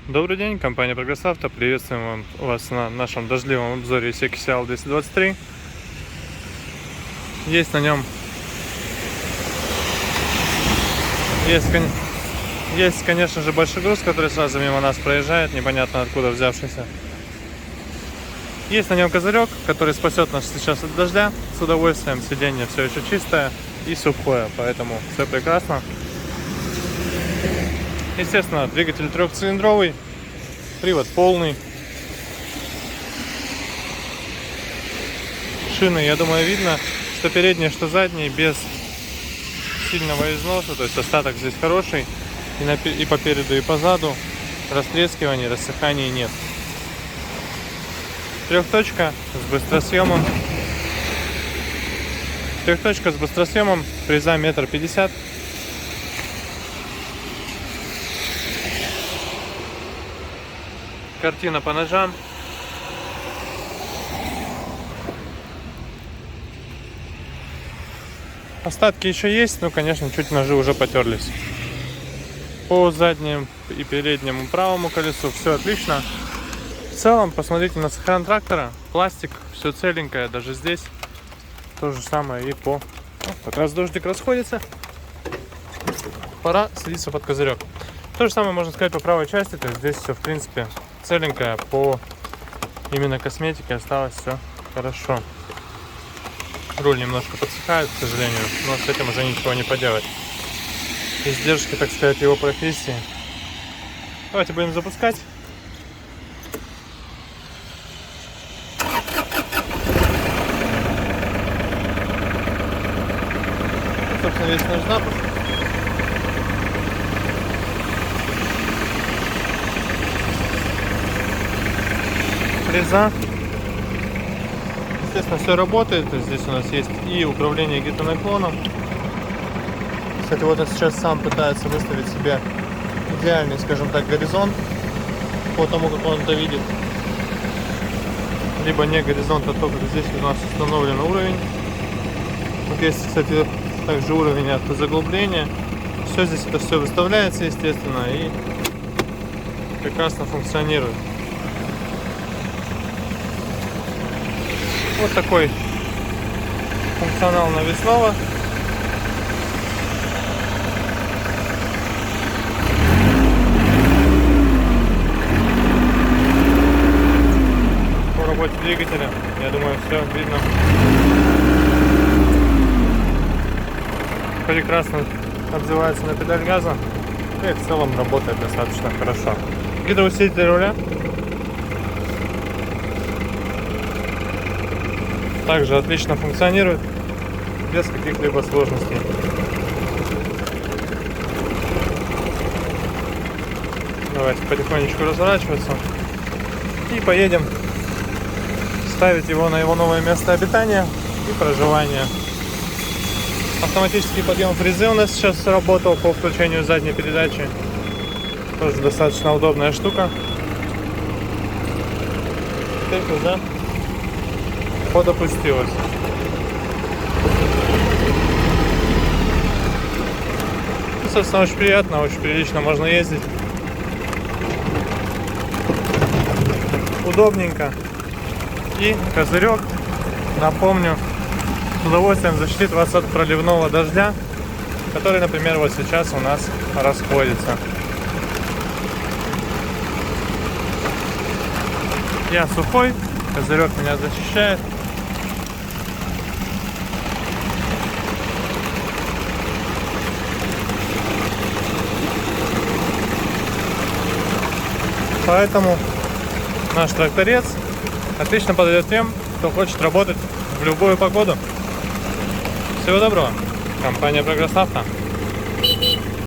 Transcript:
Добрый день, компания Прогрессавто. Приветствуем вас на нашем дождливом обзоре Исеки Сиал 223. Есть на нем есть, конечно же, большой груз, который сразу мимо нас проезжает, непонятно откуда взявшийся. Есть на нем козырек, который спасет нас сейчас от дождя с удовольствием. Сиденье все еще чистое и сухое, поэтому все прекрасно. Естественно, двигатель трехцилиндровый, привод полный. Шины, я думаю, видно, что передние, что задние, без сильного износа, то есть остаток здесь хороший. И по переду, и по заду растрескиваний, рассыханий нет. Трехточка с быстросъемом. Трехточка с быстросъемом, фреза 1,50 м. Картина по ножам. Остатки еще есть, но, конечно, чуть ножи уже потерлись. По заднему и переднему правому колесу все отлично. В целом, посмотрите на сохран трактора. Пластик, все целенькое, даже здесь. То же самое и по... как раз дождик расходится. Пора садиться под козырек. То же самое можно сказать по правой части. То есть здесь все, в принципе, целенькое. По именно косметике осталось все хорошо. Руль немножко подсыхает, к сожалению, но с этим уже ничего не поделать. Издержки, так сказать, его профессии. Давайте будем запускать. Собственно, весь наш запуск. Фреза. Естественно, все работает. Здесь у нас есть и управление гидронаклоном. Кстати, вот он сейчас сам пытается выставить себе идеальный, скажем так, горизонт по тому, как он это видит. Либо не горизонт, а то, как здесь у нас установлен уровень. Вот есть, кстати, также уровень автозаглубления. Все здесь, это все выставляется, естественно, и прекрасно функционирует. Вот такой функционал навесного. По работе двигателя, я думаю, все видно. Прекрасно отзывается на педаль газа. И в целом работает достаточно хорошо. Гидроусилитель руля также отлично функционирует, без каких-либо сложностей. Давайте потихонечку разворачиваться и поедем ставить его на его новое место обитания и проживания. Автоматический подъем фрезы у нас сейчас сработал по включению задней передачи. Тоже достаточно удобная штука. Теперь фреза подопустилась. И, собственно, очень приятно, очень прилично можно ездить. Удобненько. И козырек, напомню, с удовольствием защитит вас от проливного дождя, который, например, вот сейчас у нас расходится. Я сухой, козырек меня защищает. Поэтому наш тракторец отлично подойдет тем, кто хочет работать в любую погоду. Всего доброго. Компания Прогрессавто.